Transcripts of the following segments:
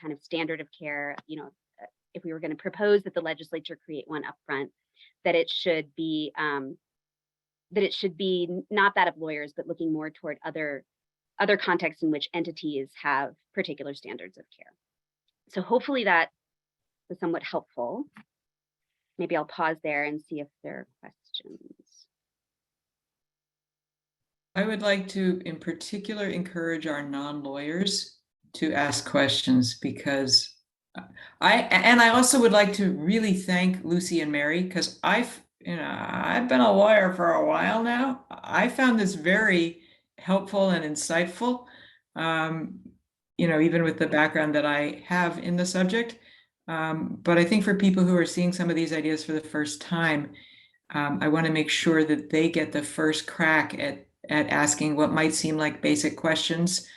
kind of standard of care, if we were going to propose that the legislature create one upfront, that it should be not that of lawyers, but looking more toward other contexts in which entities have particular standards of care. So hopefully that was somewhat helpful. Maybe I'll pause there and see if there are questions. I would like to, in particular, encourage our non-lawyers to ask questions, because I also would like to really thank Lucy and Mary, because I've been a lawyer for a while now. I found this very helpful and insightful, even with the background that I have in the subject. But I think for people who are seeing some of these ideas for the first time, I want to make sure that they get the first crack at asking what might seem like basic questions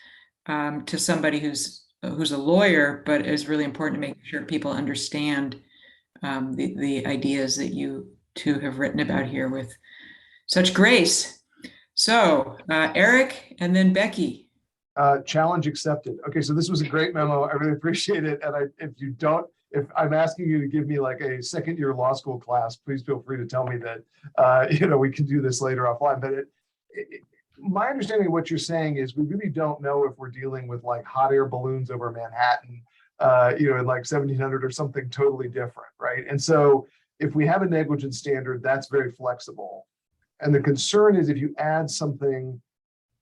to somebody who's a lawyer, but it's really important to make sure people understand the ideas that you two have written about here with such grace. So Eric and then Becky. Challenge accepted. Okay, so this was a great memo. I really appreciate it. And if I'm asking you to give me like a second-year law school class, please feel free to tell me that we can do this later offline. But my understanding of what you're saying is we really don't know if we're dealing with like hot air balloons over Manhattan, in like 1700 or something totally different, right? And so if we have a negligence standard, that's very flexible. And the concern is if you add something,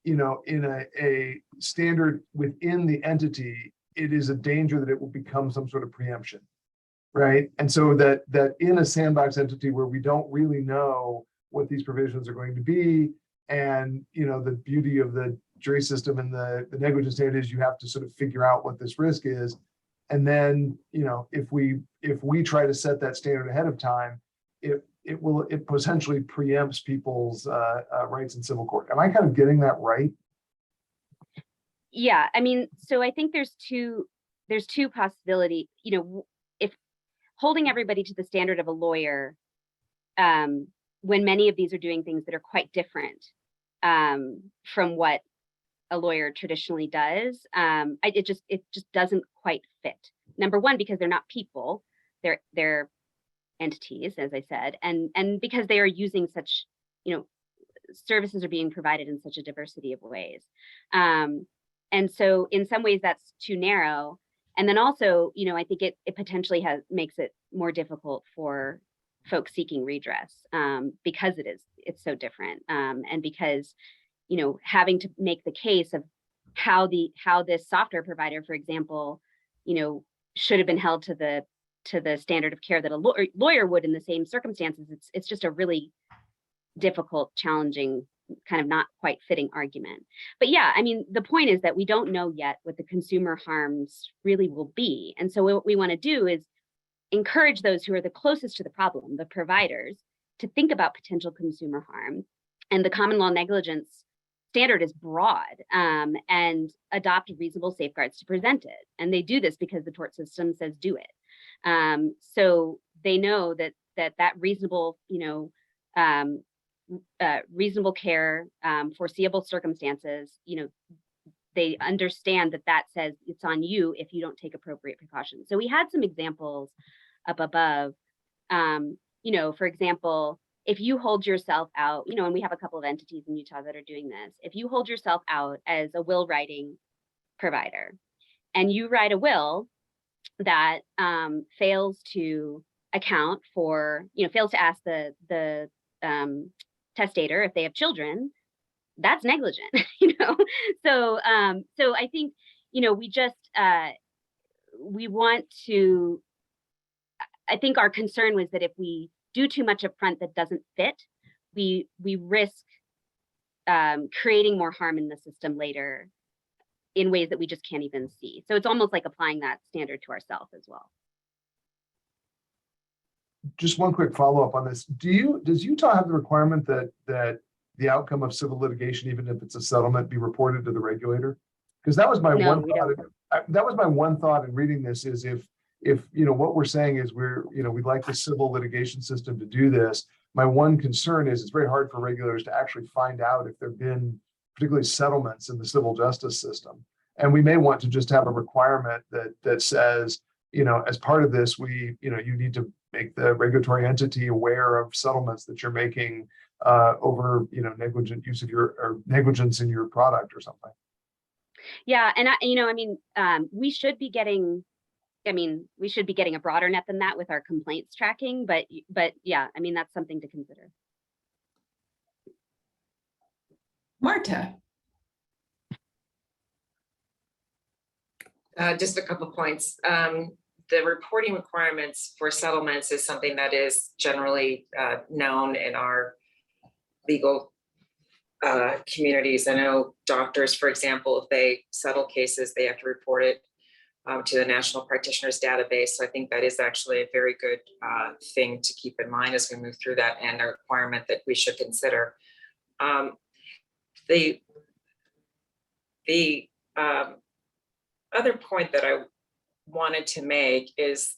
in a standard within the entity, it is a danger that it will become some sort of preemption, right? And so that in a sandbox entity where we don't really know what these provisions are going to be, and the beauty of the jury system and the negligence standard is you have to sort of figure out what this risk is, and then if we try to set that standard ahead of time, it potentially preempts people's rights in civil court. Am I kind of getting that right? Yeah, I mean, so I think there's two possibilities. If holding everybody to the standard of a lawyer, when many of these are doing things that are quite different from what a lawyer traditionally does, it just doesn't quite fit. Number one, because they're not people, they're entities, as I said, and because they are using such, services are being provided in such a diversity of ways. And so in some ways that's too narrow. And then also, I think it potentially makes it more difficult for folks seeking redress because it's so different. And because, having to make the case of how this software provider, for example, should have been held to the standard of care that a lawyer would in the same circumstances, it's just a really difficult, challenging, kind of not quite fitting argument. But yeah, I mean, the point is that we don't know yet what the consumer harms really will be. And so what we want to do is encourage those who are the closest to the problem, the providers, to think about potential consumer harm. And the common law negligence standard is broad, and adopt reasonable safeguards to prevent it. And they do this because the tort system says do it. So they know that reasonable, reasonable care, foreseeable circumstances, they understand that says it's on you if you don't take appropriate precautions. So we had some examples up above, for example, if you hold yourself out, and we have a couple of entities in Utah that are doing this, if you hold yourself out as a will writing provider and you write a will that fails to account for, fails to ask the testator if they have children, that's negligent, So I think, we want to, I think our concern was that if we do too much upfront that doesn't fit, we risk creating more harm in the system later in ways that we just can't even see. So it's almost like applying that standard to ourselves as well. Just one quick follow-up on this. Does Utah have the requirement that the outcome of civil litigation, even if it's a settlement, be reported to the regulator? Because that was my one thought. That was my one thought in reading this, is if what we're saying is we'd like the civil litigation system to do this. My one concern is it's very hard for regulators to actually find out if there've been particularly settlements in the civil justice system. And we may want to just have a requirement that says, as part of this, you need to make the regulatory entity aware of settlements that you're making over, negligent use of or negligence in your product or something. Yeah, and we should be getting a broader net than that with our complaints tracking, but yeah, that's something to consider. Marta. Just a couple of points. The reporting requirements for settlements is something that is generally known in our legal communities. I know doctors, for example, if they settle cases, they have to report it to the National Practitioners Database. So I think that is actually a very good thing to keep in mind as we move through that, and a requirement that we should consider. The other point that I wanted to make is,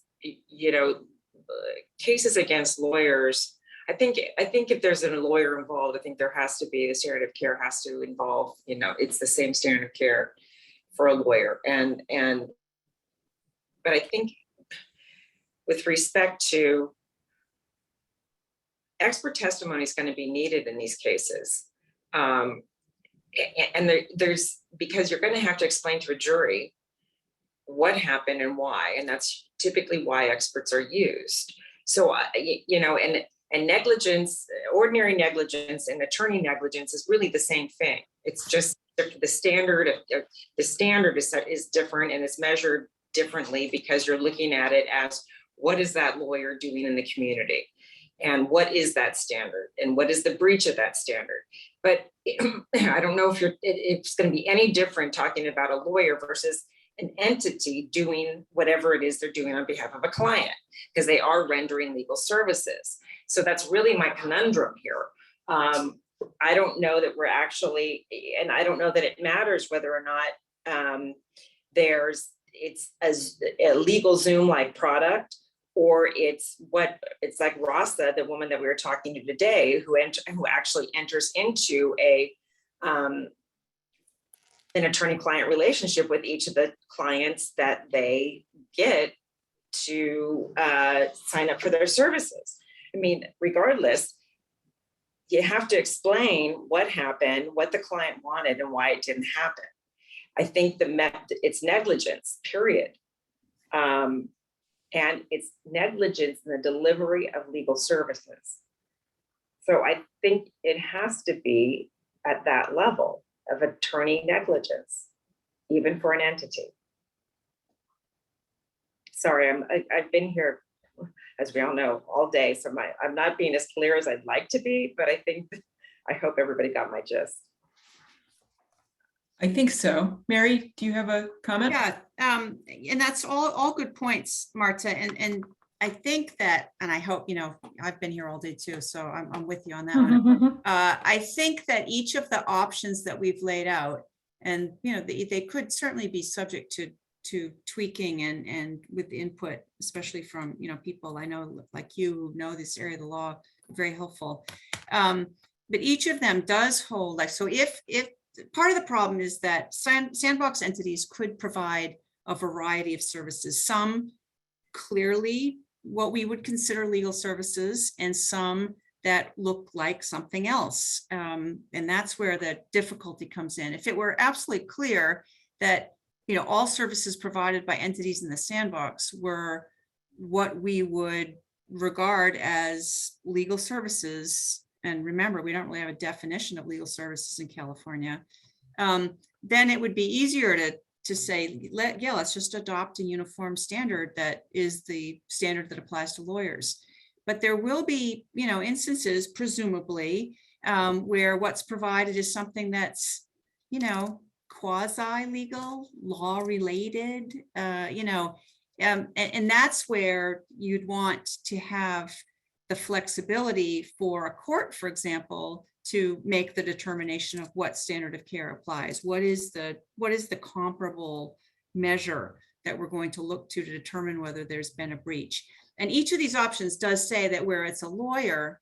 cases against lawyers. I think if there's a lawyer involved, I think there has to be, the standard of care has to involve, it's the same standard of care for a lawyer. But I think with respect to expert testimony is going to be needed in these cases. And there's, because you're going to have to explain to a jury what happened and why, and that's typically why experts are used. So, and negligence, ordinary negligence and attorney negligence is really the same thing. It's just the standard is different, and it's measured differently because you're looking at it as, what is that lawyer doing in the community? And what is that standard? And what is the breach of that standard? But I don't know if it's going to be any different talking about a lawyer versus an entity doing whatever it is they're doing on behalf of a client, because they are rendering legal services. So that's really my conundrum here. I don't know that we're actually, and I don't know that it matters whether or not it's a legal Zoom-like product, or it's like Rasa, the woman that we were talking to today, who actually enters into an attorney-client relationship with each of the clients that they get to sign up for their services. Regardless, you have to explain what happened, what the client wanted, and why it didn't happen. I think it's negligence, period. And it's negligence in the delivery of legal services. So I think it has to be at that level of attorney negligence, even for an entity. Sorry, I've been here, as we all know, all day, so I'm not being as clear as I'd like to be, but I hope everybody got my gist. I think so. Mary, do you have a comment? Yeah, and that's all good points, Marta. And I think that, and I hope, I've been here all day too, so I'm with you on that one. I think that each of the options that we've laid out, and they could certainly be subject to tweaking and with input, especially from people I know like you who know this area of the law, very helpful. But each of them does hold, like, so if part of the problem is that sandbox entities could provide a variety of services, some clearly what we would consider legal services, and some that look like something else. And that's where the difficulty comes in. If it were absolutely clear that all services provided by entities in the sandbox were what we would regard as legal services, and remember, we don't really have a definition of legal services in California, then it would be easier to say, let's just adopt a uniform standard that is the standard that applies to lawyers. But there will be, instances, presumably, where what's provided is something that's, quasi-legal, law-related, and that's where you'd want to have the flexibility for a court, for example, to make the determination of what standard of care applies. What is the comparable measure that we're going to look to determine whether there's been a breach? And each of these options does say that where it's a lawyer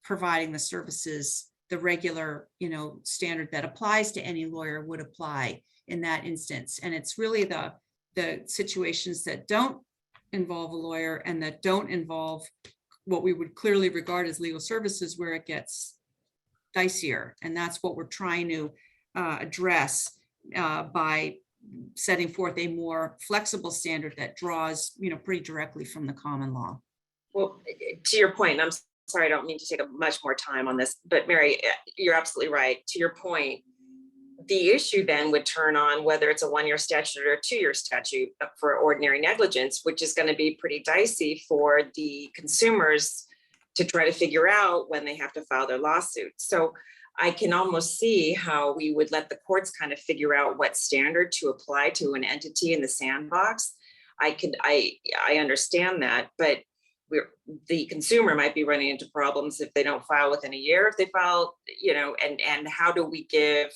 providing the services, the regular, standard that applies to any lawyer would apply. in that instance. And it's really the situations that don't involve a lawyer and that don't involve what we would clearly regard as legal services where it gets dicier. And that's what we're trying to address by setting forth a more flexible standard that draws, pretty directly from the common law. Well, to your point, and I'm sorry, I don't mean to take up much more time on this, but Mary, you're absolutely right. To your point, the issue then would turn on whether it's a 1-year statute or a 2-year statute for ordinary negligence, which is going to be pretty dicey for the consumers to try to figure out when they have to file their lawsuit. So I can almost see how we would let the courts kind of figure out what standard to apply to an entity in the sandbox. I understand that, but the consumer might be running into problems if they don't file within a year, if they file, and how do we give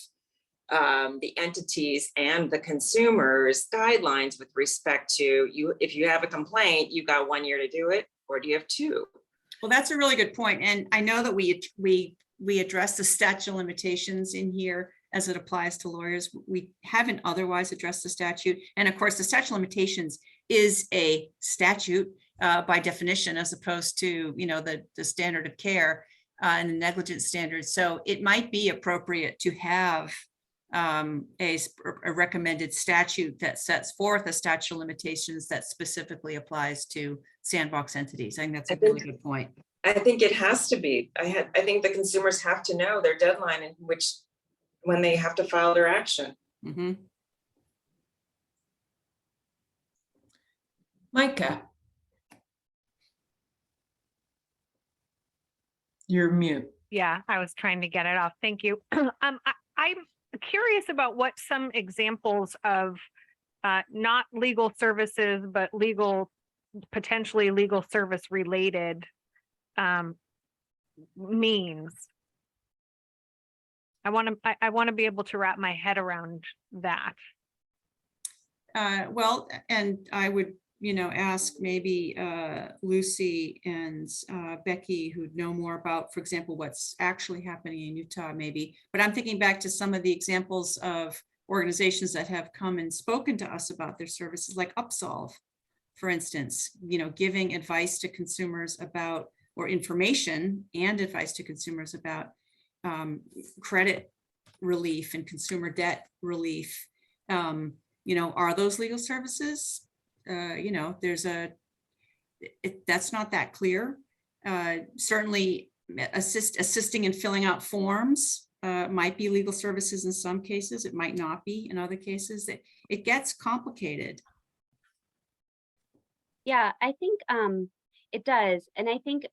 the entities and the consumers guidelines with respect to you? If you have a complaint, you've got 1 year to do it, or do you have 2? Well, that's a really good point. And I know that we address the statute of limitations in here as it applies to lawyers. We haven't otherwise addressed the statute. And of course, the statute of limitations is a statute by definition, as opposed to, the standard of care and the negligence standards. So it might be appropriate to have a recommended statute that sets forth a statute of limitations that specifically applies to sandbox entities. I think that's a really good point. I think it has to be. I think the consumers have to know their deadline in which when they have to file their action. Mm-hmm. Micah. You're mute. Yeah, I was trying to get it off. Thank you. I'm curious about what some examples of not legal services, but potentially legal service related means. I want to be able to wrap my head around that. Well, and I would, ask maybe Lucy and Becky, who know more about, for example, what's actually happening in Utah, maybe. But I'm thinking back to some of the examples of organizations that have come and spoken to us about their services, like Upsolve, for instance, giving advice to consumers about, or information and advice to consumers about credit relief and consumer debt relief. Are those legal services? That's not that clear. Certainly assisting in filling out forms might be legal services in some cases. It might not be in other cases. It gets complicated. Yeah, I think it does. And I think,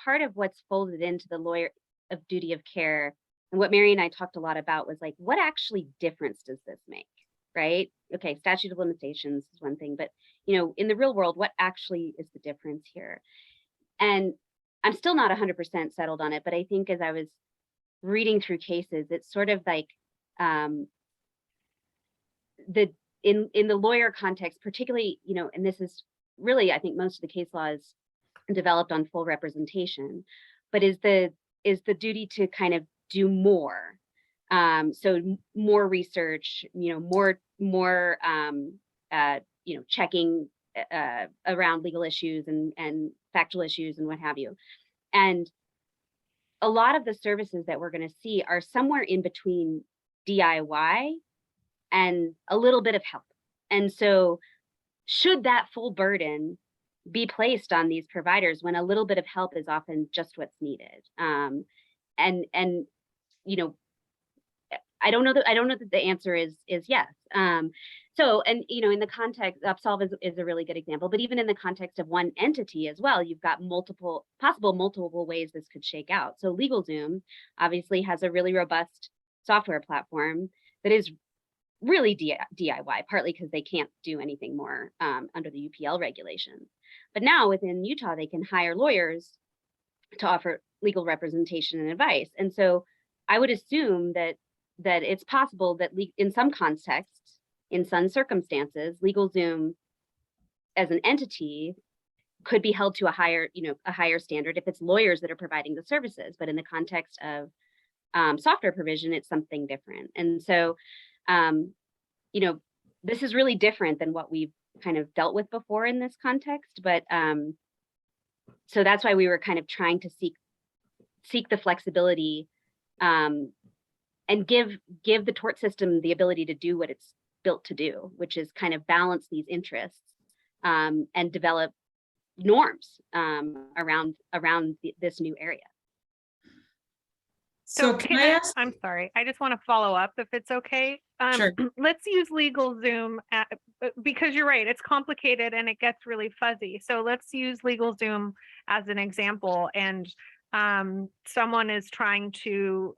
part of what's folded into the lawyer of duty of care and what Mary and I talked a lot about was like, what actually difference does this make? Right? Okay, statute of limitations is one thing, but in the real world, what actually is the difference here? And I'm still not 100% settled on it, but I think as I was reading through cases, it's sort of like in the lawyer context, particularly, and this is really, I think most of the case law is developed on full representation, but is the duty to kind of do more. So more research, more checking around legal issues and factual issues and what have you. And a lot of the services that we're going to see are somewhere in between DIY and a little bit of help. And so should that full burden be placed on these providers when a little bit of help is often just what's needed? I don't know that the answer is yes. So, in the context, Upsolve is a really good example, but even in the context of one entity as well, you've got multiple ways this could shake out. So LegalZoom obviously has a really robust software platform that is really DIY, partly because they can't do anything more under the UPL regulations. But now within Utah, they can hire lawyers to offer legal representation and advice. And so I would assume that it's possible that in some contexts, in some circumstances, LegalZoom as an entity could be held to a higher standard if it's lawyers that are providing the services. But in the context of software provision, it's something different. And so you know, this is really different than what we've kind of dealt with before in this context, but so that's why we were kind of trying to seek the flexibility and give the tort system the ability to do what it's built to do, which is kind of balance these interests and develop norms around this new area. So can I ask? I'm sorry, I just want to follow up if it's okay. Sure. Let's use LegalZoom because you're right, it's complicated and it gets really fuzzy. So let's use LegalZoom as an example. And someone is trying to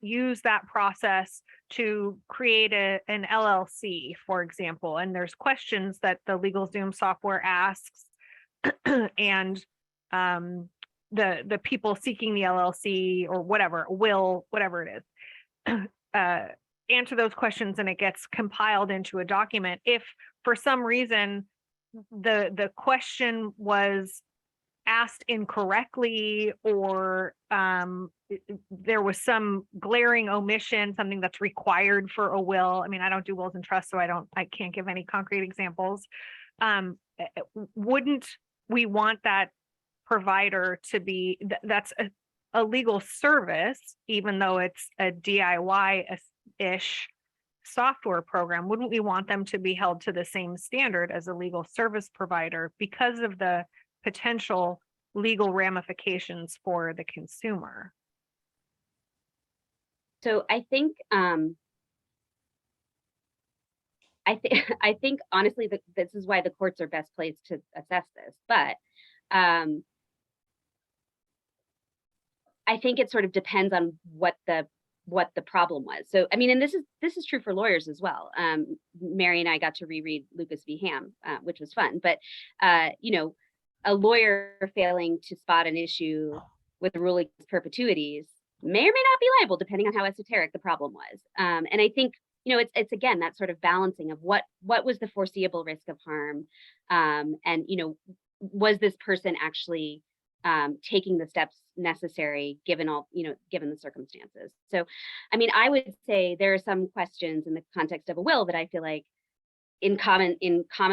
use that process to create an LLC, for example, and there's questions that the LegalZoom software asks, and the people seeking the LLC or whatever it is, answer those questions, and it gets compiled into a document. If for some reason the question was asked incorrectly, or there was some glaring omission, something that's required for a will. I mean, I don't do wills and trusts, so I can't give any concrete examples. Wouldn't we want that provider to be, that's a legal service, even though it's a DIY-ish software program, wouldn't we want them to be held to the same standard as a legal service provider because of the potential legal ramifications for the consumer? So I think I think honestly that this is why the courts are best placed to assess this, but I think it sort of depends on what the problem was. So I mean, and this is true for lawyers as well. Mary and I got to reread Lucas v. Ham, which was fun, but you know, a lawyer failing to spot an issue with the ruling perpetuities may or may not be liable, depending on how esoteric the problem was. And I think, you know, it's again that sort of balancing of what was the foreseeable risk of harm, and you know, was this person actually taking the steps necessary given all, you know, given the circumstances. So I mean, I would say there are some questions in the context of a will that I feel like in common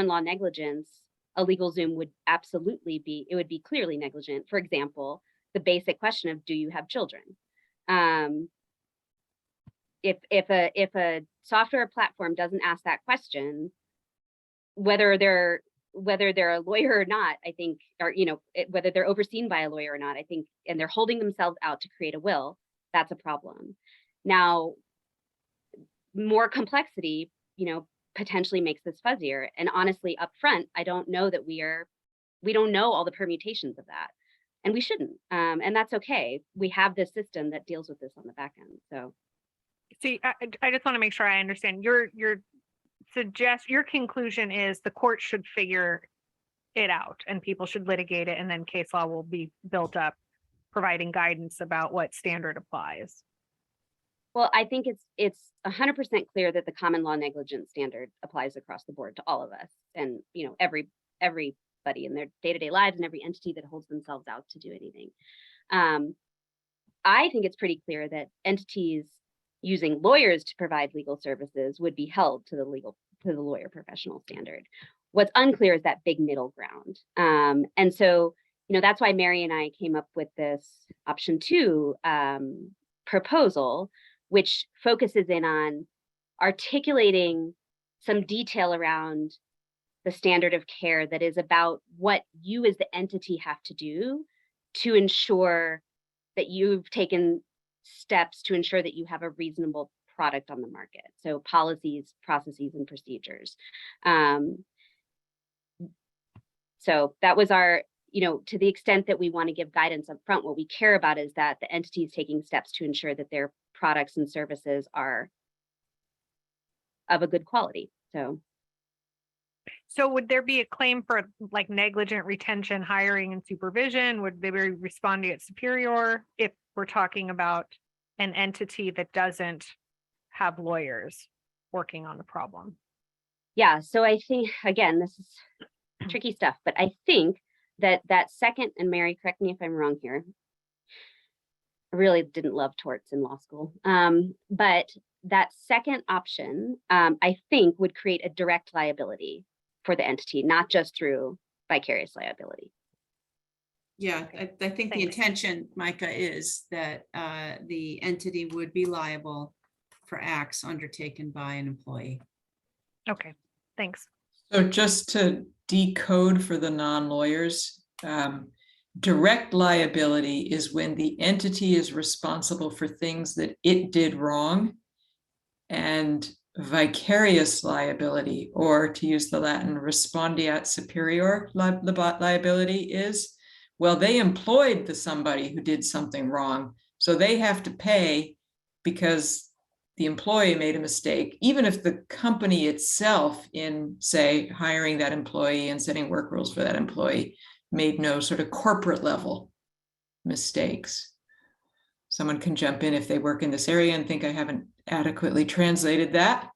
law negligence, a LegalZoom would absolutely be, it would be clearly negligent. For example, the basic question of, do you have children? If a software platform doesn't ask that question, whether they're a lawyer or not, I think, or you know, whether they're overseen by a lawyer or not, I think, and they're holding themselves out to create a will, that's a problem. Now, more complexity, you know, potentially makes this fuzzier. And honestly, up front, I don't know that we don't know all the permutations of that, and we shouldn't. And that's okay. We have this system that deals with this on the back end. So, see, I just want to make sure I understand your conclusion is the court should figure it out and people should litigate it, and then case law will be built up providing guidance about what standard applies. well, I think it's 100% clear that the common law negligence standard applies across the board to all of us, and you know, everybody in their day-to-day lives and every entity that holds themselves out to do anything. I think it's pretty clear that entities using lawyers to provide legal services would be held to the lawyer professional standard. What's unclear is that big middle ground. And so, you know, that's why Mary and I came up with this option 2 proposal, which focuses in on articulating some detail around the standard of care that is about what you as the entity have to do to ensure that you've taken steps to ensure that you have a reasonable product on the market. So policies, processes, and procedures. So that was our, you know, to the extent that we want to give guidance up front, what we care about is that the entity is taking steps to ensure that their products and services are of a good quality. So would there be a claim for like negligent retention, hiring, and supervision? Would they be respondeat superior if we're talking about an entity that doesn't have lawyers working on the problem? Yeah, so I think, again, this is tricky stuff, but I think that second, and Mary, correct me if I'm wrong here, I really didn't love torts in law school, but that second option, I think, would create a direct liability for the entity, not just through vicarious liability. Yeah, I think the Thanks. intention, Micah, is that the entity would be liable for acts undertaken by an employee. Okay, thanks. So just to decode for the non-lawyers, direct liability is when the entity is responsible for things that it did wrong. And vicarious liability, or to use the Latin respondeat superior liability is, well, they employed somebody who did something wrong, so they have to pay because the employee made a mistake, even if the company itself, in say hiring that employee and setting work rules for that employee, made no sort of corporate level mistakes. Someone can jump in if they work in this area and think I haven't adequately translated that.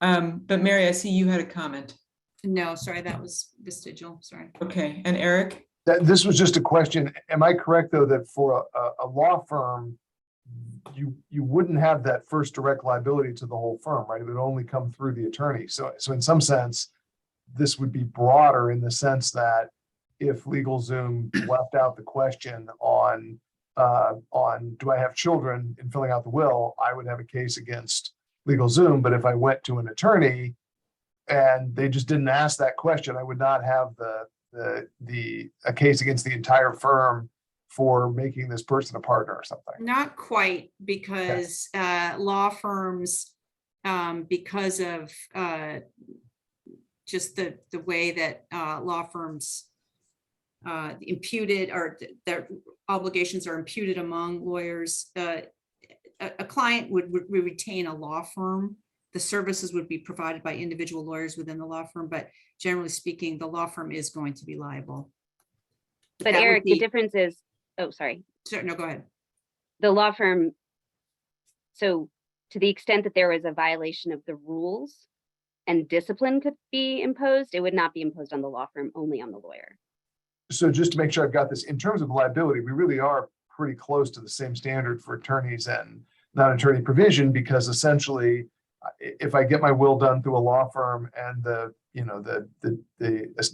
But Mary, I see you had a comment. No, sorry, that was vestigial, sorry. Okay, and Eric? This was just a question. Am I correct, though, that for a law firm, you wouldn't have that first direct liability to the whole firm, right? It would only come through the attorney. So in some sense, this would be broader in the sense that if LegalZoom left out the question on do I have children in filling out the will, I would have a case against LegalZoom. But if I went to an attorney and they just didn't ask that question, I would not have a case against the entire firm for making this person a partner or something. Not quite, because law firms, because of just the way that law firms imputed, or their obligations are imputed among lawyers, a client would retain a law firm. The services would be provided by individual lawyers within the law firm, but generally speaking, the law firm is going to be liable. But That would Eric, the be- difference is, oh, sorry, Sure, no, go ahead. the law firm. So to the extent that there was a violation of the rules and discipline could be imposed, it would not be imposed on the law firm, only on the lawyer. So just to make sure I've got this, in terms of liability, we really are pretty close to the same standard for attorneys and non-attorney provision, because essentially, if I get my will done through a law firm and the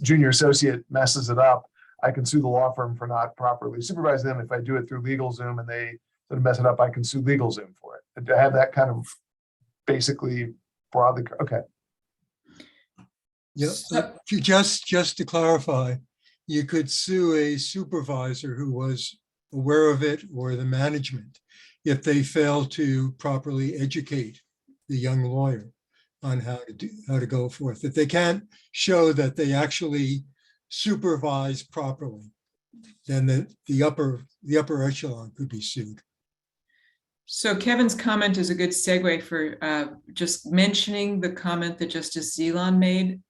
junior associate messes it up, I can sue the law firm for not properly supervising them. If I do it through LegalZoom and they sort of mess it up, I can sue LegalZoom for it. And to have that kind of basically broadly, okay. Yeah, just to clarify, you could sue a supervisor who was aware of it, or the management, if they fail to properly educate the young lawyer on how to go forth. If they can't show that they actually supervise properly, then the upper echelon could be sued. So Kevin's comment is a good segue for just mentioning the comment that Justice Zelan made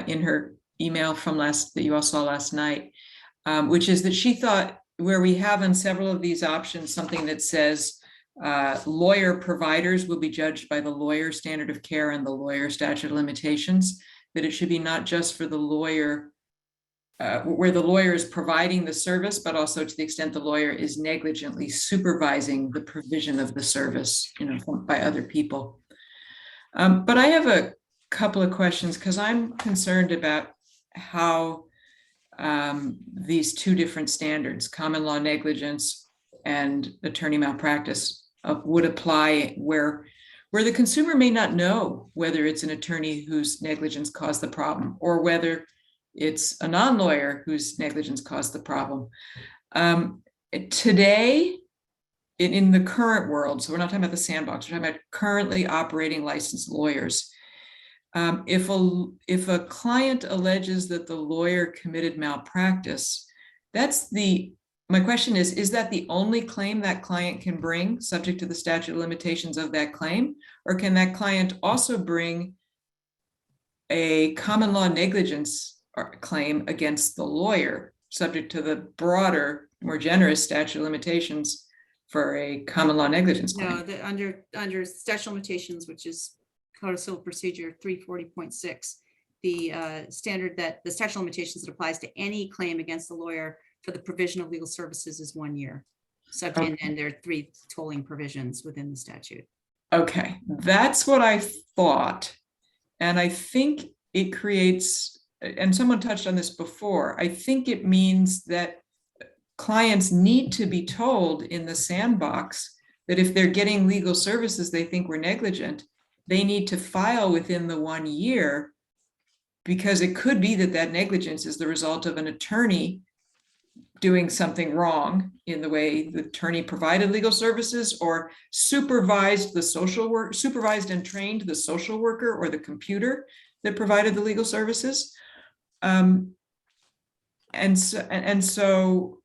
in her email from that you all saw last night, which is that she thought, where we have on several of these options something that says lawyer providers will be judged by the lawyer standard of care and the lawyer statute of limitations, that it should be not just for the lawyer, where the lawyer is providing the service, but also to the extent the lawyer is negligently supervising the provision of the service, by other people. But I have a couple of questions, because I'm concerned about how these two different standards, common law negligence and attorney malpractice, would apply where the consumer may not know whether it's an attorney whose negligence caused the problem, or whether it's a non-lawyer whose negligence caused the problem. Today, in the current world, so we're not talking about the sandbox, we're talking about currently operating licensed lawyers. If a client alleges that the lawyer committed malpractice, my question is that the only claim that client can bring, subject to the statute of limitations of that claim? Or can that client also bring a common law negligence claim against the lawyer, subject to the broader, more generous statute of limitations for a common law negligence claim? No, under statute of limitations, which is Code of Civil Procedure 340.6, the standard that the statute of limitations that applies to any claim against the lawyer for the provision of legal services is 1 year. So, and there are 3 tolling provisions within the statute. Okay, that's what I thought. And I think it creates, and someone touched on this before, I think it means that clients need to be told in the sandbox that if they're getting legal services they think were negligent, they need to file within the 1 year, because it could be that that negligence is the result of an attorney doing something wrong in the way the attorney provided legal services or supervised and trained the social worker or the computer that provided the legal services. And so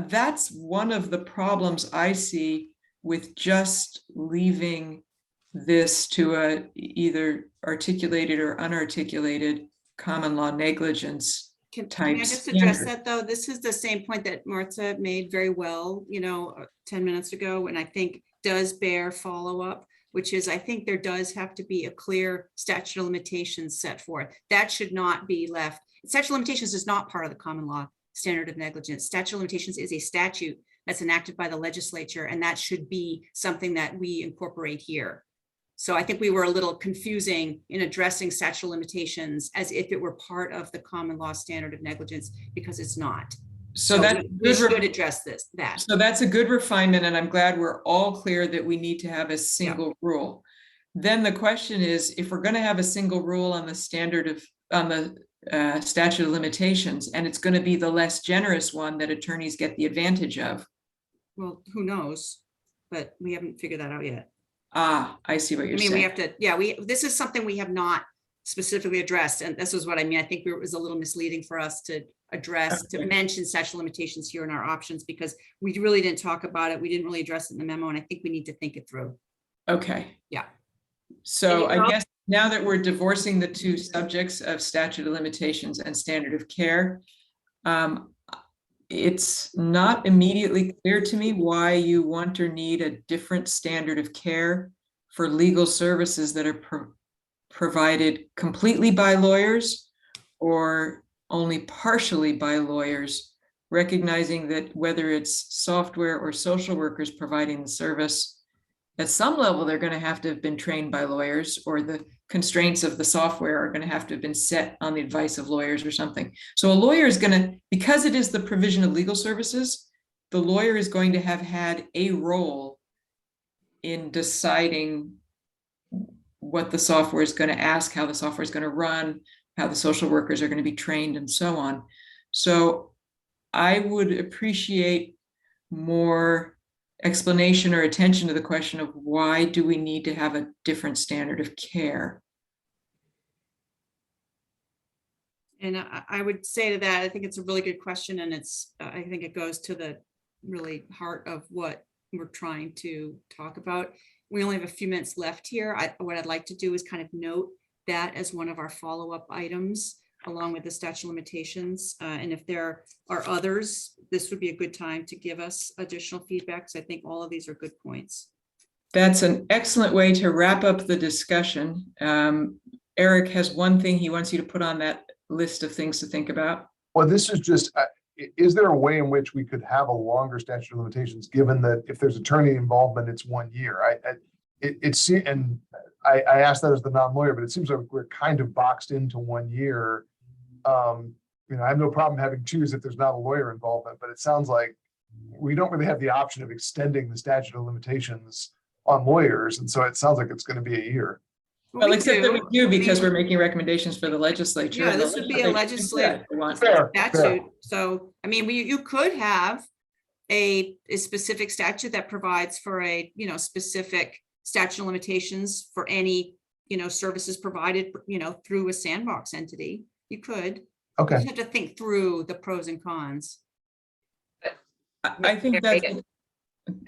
that's one of the problems I see with just leaving this to a either articulated or unarticulated common law negligence Can type I just address standard. that, though? This is the same point that Martha made very well, 10 minutes ago, and I think does bear follow-up, which is, I think there does have to be a clear statute of limitations set forth. That should not be left. Statute of limitations is not part of the common law standard of negligence. Statute of limitations is a statute that's enacted by the legislature, and that should be something that we incorporate here. So I think we were a little confusing in addressing statute of limitations as if it were part of the common law standard of negligence, because it's not. So that's we should address that. So that's a good refinement, and I'm glad we're all clear that we need to have a single rule. Then the question is, if we're going to have a single rule on the statute of limitations, and it's going to be the less generous one that attorneys get the advantage of. Well, who knows? But we haven't figured that out yet. I see what you're saying. We have to, this is something we have not specifically addressed, and this is what I mean. I think it was a little misleading for us to address, to mention statute of limitations here in our options, because we really didn't talk about it. We didn't really address it in the memo, and I think we need to think it through. Okay. Yeah. So I guess now that we're divorcing the two subjects of statute of limitations and standard of care, it's not immediately clear to me why you want or need a different standard of care for legal services that are provided completely by lawyers or only partially by lawyers, recognizing that whether it's software or social workers providing the service, at some level, they're going to have been trained by lawyers, or the constraints of the software are going to have been set on the advice of lawyers or something. So a lawyer is going to, because it is the provision of legal services, the lawyer is going to have had a role in deciding what the software is going to ask, how the software is going to run, how the social workers are going to be trained, and so on. So I would appreciate more explanation or attention to the question of why do we need to have a different standard of care? And I would say to that, I think it's a really good question, and I think it goes to the really heart of what we're trying to talk about. We only have a few minutes left here. What I'd like to do is kind of note that as one of our follow-up items, along with the statute of limitations. And if there are others, this would be a good time to give us additional feedback, because I think all of these are good points. That's an excellent way to wrap up the discussion. Eric has one thing he wants you to put on that list of things to think about. Well, this is just, is there a way in which we could have a longer statute of limitations, given that if there's attorney involvement, it's 1 year? I asked that as the non-lawyer, but it seems like we're kind of boxed into 1 year. I have no problem having 2 if there's not a lawyer involvement, but it sounds like we don't really have the option of extending the statute of limitations on lawyers. And so it sounds like it's going to be a year. Well, except that we do, because we're making recommendations for the legislature. Yeah, this would be a legislative statute. So, you could have a specific statute that provides for a, specific statute of limitations for any, services provided, through a Sandbox entity. You could. Okay. You have to think through the pros and cons. I think that's,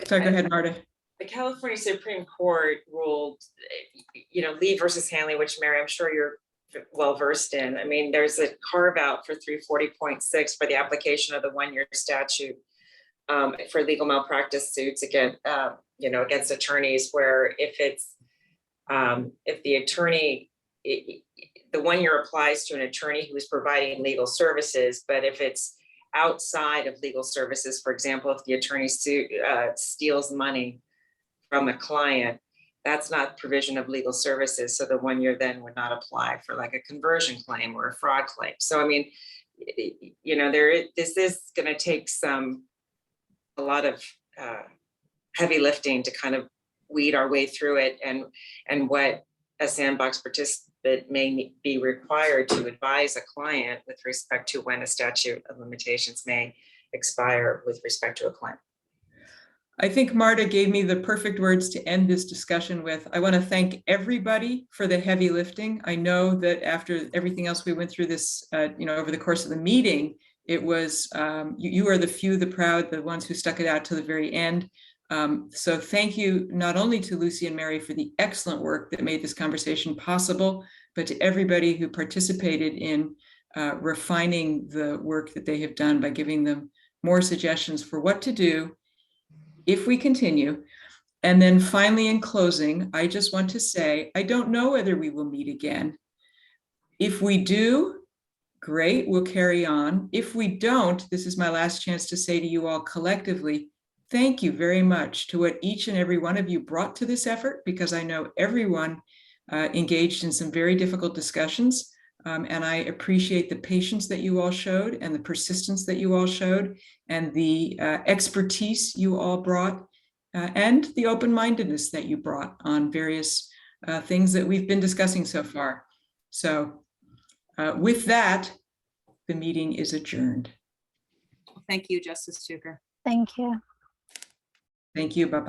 sorry, go ahead, Marta. The California Supreme Court ruled, Lee versus Hanley, which Mary, I'm sure you're well versed in. There's a carve out for 340.6 for the application of the 1-year statute for legal malpractice suits against attorneys, where if the attorney, the 1 year applies to an attorney who is providing legal services, but if it's outside of legal services, for example, if the attorney steals money from a client, that's not provision of legal services. So the 1 year then would not apply for like a conversion claim or a fraud claim. So I mean, you know, this is going to take a lot of heavy lifting to kind of weed our way through it, and what a Sandbox participant may be required to advise a client with respect to when a statute of limitations may expire with respect to a claim. I think Marta gave me the perfect words to end this discussion with. I want to thank everybody for the heavy lifting. I know that after everything else we went through this, you know, over the course of the meeting, it was, you are the few, the proud, the ones who stuck it out to the very end. So thank you not only to Lucy and Mary for the excellent work that made this conversation possible, but to everybody who participated in refining the work that they have done by giving them more suggestions for what to do if we continue. And then finally, in closing, I just want to say, I don't know whether we will meet again. If we do, great, we'll carry on. If we don't, this is my last chance to say to you all collectively, thank you very much to what each and every one of you brought to this effort, because I know everyone engaged in some very difficult discussions. And I appreciate the patience that you all showed, and the persistence that you all showed, and the expertise you all brought, and the open-mindedness that you brought on various things that we've been discussing so far. So with that, the meeting is adjourned. Thank you, Justice Tucker. Thank you. Thank you. Bye-bye.